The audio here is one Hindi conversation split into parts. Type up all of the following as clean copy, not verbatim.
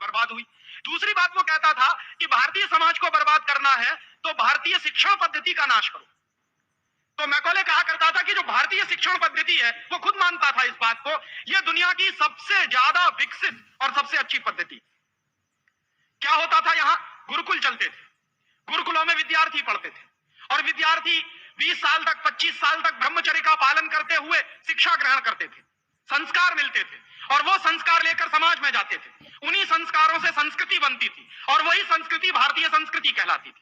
बर्बाद हुई। दूसरी बात वो कहता था कि भारतीय समाज को बर्बाद करना है तो भारतीय शिक्षण पद्धति का नाश करो। तो मैकॉले कहा करता था कि जो भारतीय शिक्षण पद्धति है, वो खुद मानता था इस बात को, यह दुनिया की सबसे ज्यादा विकसित और सबसे अच्छी पद्धति। क्या होता था, यहां गुरुकुल चलते थे, गुरुकुलों में विद्यार्थी पढ़ते थे और विद्यार्थी 20 साल तक 25 साल तक ब्रह्मचर्य का पालन करते हुए शिक्षा ग्रहण करते थे, संस्कार मिलते थे और वो संस्कार लेकर समाज में जाते थे। उन्हीं संस्कारों से संस्कृति बनती थी और वही संस्कृति भारतीय संस्कृति कहलाती थी।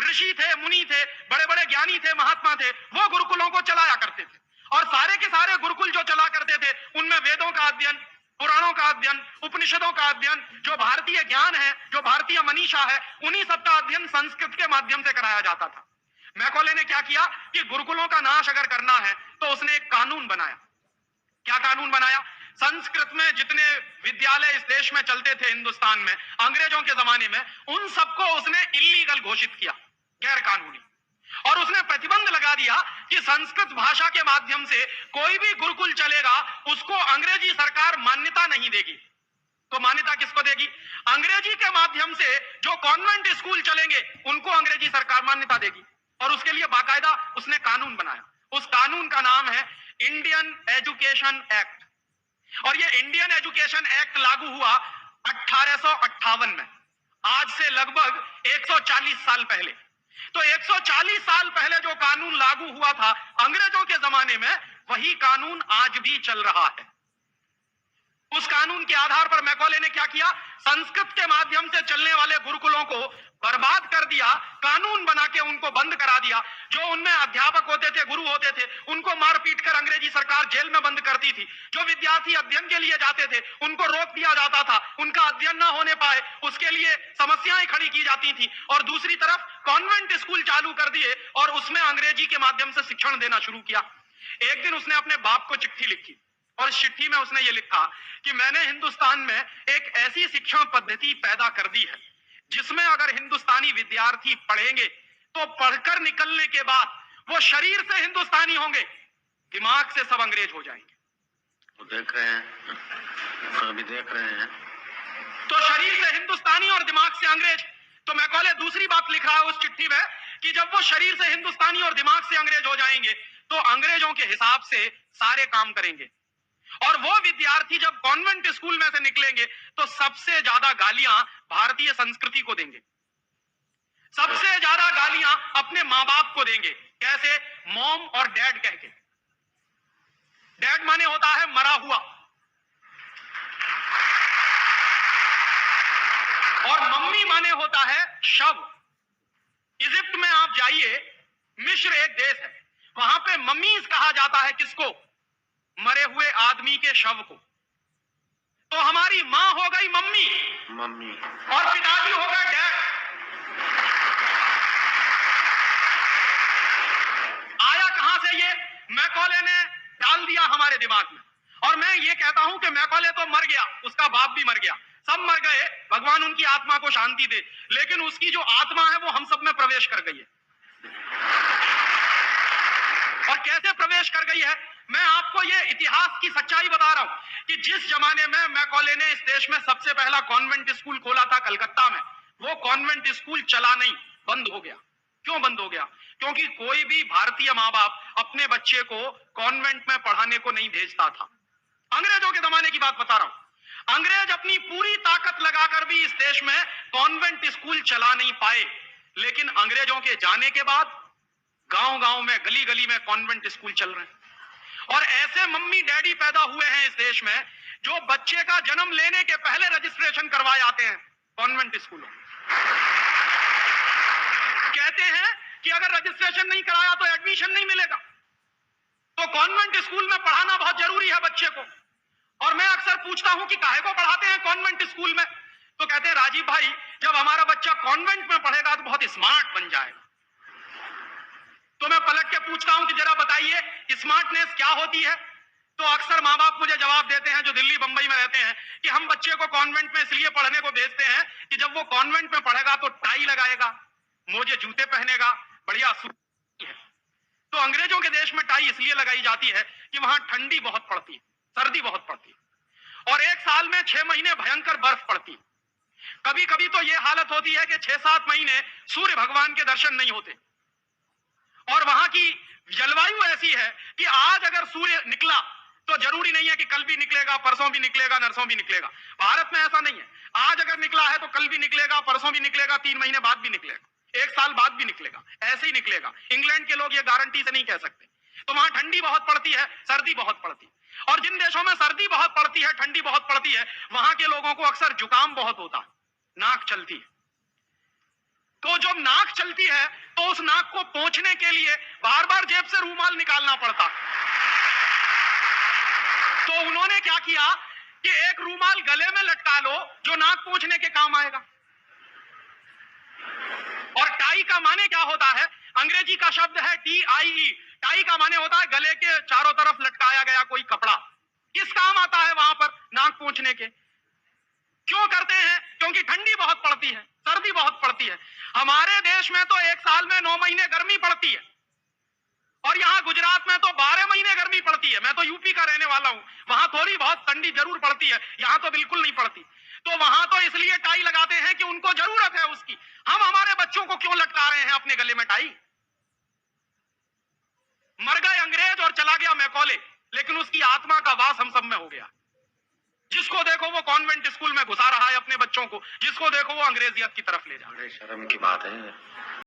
ऋषि थे, मुनि थे, बड़े बड़े ज्ञानी थे, महात्मा थे, वो गुरुकुलों को चलाया करते थे और सारे के सारे गुरुकुल जो चला करते थे उनमें वेदों का अध्ययन, पुराणों का अध्ययन, उपनिषदों का अध्ययन, जो भारतीय ज्ञान है, जो भारतीय मनीषा है, उन्हीं सब का अध्ययन संस्कृत के माध्यम से कराया जाता था। मैकॉले ने क्या किया कि गुरुकुलों का नाश अगर करना है तो उसने एक कानून बनाया। क्या कानून बनाया? संस्कृत में जितने विद्यालय इस देश में चलते थे हिंदुस्तान में अंग्रेजों के जमाने में, उन सबको उसने इल्लीगल घोषित किया, गैर कानूनी, और उसने प्रतिबंध लगा दिया कि संस्कृत भाषा के माध्यम से कोई भी गुरुकुल चलेगा उसको अंग्रेजी सरकार मान्यता नहीं देगी। तो मान्यता किसको देगी? अंग्रेजी के माध्यम से जो कॉन्वेंट स्कूल चलेंगे उनको अंग्रेजी सरकार मान्यता देगी और उसके लिए बाकायदा उसने कानून बनाया। उस कानून का नाम है इंडियन एजुकेशन एक्ट और ये इंडियन एजुकेशन एक्ट लागू हुआ 1858 में, आज से लगभग 140 साल पहले। तो 140 साल पहले जो कानून लागू हुआ था अंग्रेजों के जमाने में, वही कानून आज भी चल रहा है। उस कानून के आधार पर मैकॉले ने क्या किया? संस्कृत के माध्यम से चलने वाले गुरुकुलों को बर्बाद कर दिया, कानून बना के उनको बंद करा दिया। जो उनमें अध्यापक होते थे, गुरु होते थे, उनको मार पीट कर अंग्रेजी सरकार जेल में बंद करती थी। जो विद्यार्थी अध्ययन के लिए जाते थे उनको रोक दिया जाता था, उनका अध्ययन ना होने पाए उसके लिए समस्याएं खड़ी की जाती थी। और दूसरी तरफ कॉन्वेंट स्कूल चालू कर दिए और उसमें अंग्रेजी के माध्यम से शिक्षण देना शुरू किया। एक दिन उसने अपने बाप को चिट्ठी लिखी और इस चिट्ठी में उसने ये लिखा कि मैंने हिंदुस्तान में एक ऐसी शिक्षण पद्धति पैदा कर दी है जिसमें अगर हिंदुस्तानी विद्यार्थी पढ़ेंगे तो पढ़कर निकलने के बाद वो शरीर से हिंदुस्तानी होंगे, दिमाग से सब अंग्रेज हो जाएंगे। तो देख रहे हैं, अभी देख रहे हैं, तो शरीर से हिंदुस्तानी और दिमाग से अंग्रेज। तो मैकॉले दूसरी बात लिख रहा है उस चिट्ठी में कि जब वो शरीर से हिंदुस्तानी और दिमाग से अंग्रेज हो जाएंगे तो अंग्रेजों के हिसाब से सारे काम करेंगे और वो विद्यार्थी जब कॉन्वेंट स्कूल में से निकलेंगे तो सबसे ज्यादा गालियां भारतीय संस्कृति को देंगे, सबसे ज्यादा गालियां अपने मां बाप को देंगे। कैसे? मॉम और डैड कह के। डैड माने होता है मरा हुआ और मम्मी माने होता है शव। इजिप्ट में आप जाइए, मिस्र एक देश है, वहां पे मम्मीज कहा जाता है किसको? मरे हुए आदमी के शव को। तो हमारी मां हो गई मम्मी और पिताजी हो गए डैड। आया कहां से ये? मैकॉले ने डाल दिया हमारे दिमाग में। और मैं ये कहता हूं कि मैकॉले तो मर गया, उसका बाप भी मर गया, सब मर गए, भगवान उनकी आत्मा को शांति दे, लेकिन उसकी जो आत्मा है वो हम सब में प्रवेश कर गई है। और कैसे प्रवेश कर गई है? मैं आपको ये इतिहास की सच्चाई बता रहा हूं कि जिस जमाने में मैकॉले ने इस देश में सबसे पहला कॉन्वेंट स्कूल खोला था कलकत्ता में, वो कॉन्वेंट स्कूल चला नहीं, बंद हो गया। क्यों बंद हो गया? क्योंकि कोई भी भारतीय माँ बाप अपने बच्चे को कॉन्वेंट में पढ़ाने को नहीं भेजता था। अंग्रेजों के जमाने की बात बता रहा हूं। अंग्रेज अपनी पूरी ताकत लगाकर भी इस देश में कॉन्वेंट स्कूल चला नहीं पाए, लेकिन अंग्रेजों के जाने के बाद गांव गांव में, गली गली में कॉन्वेंट स्कूल चल रहे हैं। और ऐसे मम्मी डैडी पैदा हुए हैं इस देश में जो बच्चे का जन्म लेने के पहले रजिस्ट्रेशन करवाए आते हैं कॉन्वेंट स्कूलों। कहते हैं कि अगर रजिस्ट्रेशन नहीं कराया तो एडमिशन नहीं मिलेगा। तो कॉन्वेंट स्कूल में पढ़ाना बहुत जरूरी है बच्चे को। और मैं अक्सर पूछता हूं कि काहे को पढ़ाते हैं कॉन्वेंट स्कूल में? तो कहते हैं राजीव भाई, जब हमारा बच्चा कॉन्वेंट में पढ़ेगा तो बहुत स्मार्ट बन जाएगा। तो मैं पलट के पूछता हूं कि जरा बताइए स्मार्टनेस क्या होती है? तो अक्सर माँ बाप मुझे जवाब देते हैं जो दिल्ली बंबई में रहते हैं कि हम बच्चे को कॉन्वेंट में इसलिए पढ़ने को भेजते हैं कि जब वो कॉन्वेंट में पढ़ेगा तो टाई लगाएगा, मोजे जूते पहनेगा, बढ़िया सूट है। तो अंग्रेजों के देश में टाई इसलिए लगाई जाती है कि वहां ठंडी बहुत पड़ती है, सर्दी बहुत पड़ती है और एक साल में 6 महीने भयंकर बर्फ पड़ती है। कभी कभी तो ये हालत होती है कि 6-7 महीने सूर्य भगवान के दर्शन नहीं होते, और वहां की जलवायु ऐसी है कि आज अगर सूर्य निकला तो जरूरी नहीं है कि कल भी निकलेगा, परसों भी निकलेगा, नरसों भी निकलेगा। भारत में ऐसा नहीं है, आज अगर निकला है तो कल भी निकलेगा, परसों भी निकलेगा, 3 महीने बाद भी निकलेगा, 1 साल बाद भी निकलेगा, ऐसे ही निकलेगा। इंग्लैंड के लोग ये गारंटी से नहीं कह सकते। तो वहां ठंडी बहुत पड़ती है, सर्दी बहुत पड़ती है, और जिन देशों में सर्दी बहुत पड़ती है, ठंडी बहुत पड़ती है, वहां के लोगों को अक्सर जुकाम बहुत होता है, नाक चलती है। तो जब नाक चलती है तो उस नाक को पोंछने के लिए बार बार जेब से रूमाल निकालना पड़ता। तो उन्होंने क्या किया कि एक रूमाल गले में लटका लो जो नाक पोंछने के काम आएगा। और टाई का माने क्या होता है? अंग्रेजी का शब्द है TIE। टाई का माने होता है गले के चारों तरफ लटकाया गया कोई कपड़ा। किस काम आता है वहां पर? नाक पोंछने के। क्यों करते हैं? क्योंकि ठंडी बहुत पड़ती है, सर्दी बहुत पड़ती है। हमारे देश में तो 1 साल में 9 महीने गर्मी पड़ती है, और यहाँ गुजरात में तो 12 महीने गर्मी पड़ती है। मैं तो यूपी का रहने वाला हूं, वहां थोड़ी बहुत ठंडी जरूर पड़ती है, यहाँ तो बिल्कुल नहीं पड़ती। तो वहां तो इसलिए टाई लगाते हैं कि उनको जरूरत है उसकी। हम हमारे बच्चों को क्यों लटका रहे हैं अपने गले में टाई? मर गए अंग्रेज और चला गया मैकॉले, लेकिन उसकी आत्मा का वास हम सब में हो गया। जिसको देखो वो कॉन्वेंट स्कूल में घुसा रहा है अपने बच्चों को, जिसको देखो वो अंग्रेजियत की तरफ ले जा रहा है। बड़े शर्म की बात है।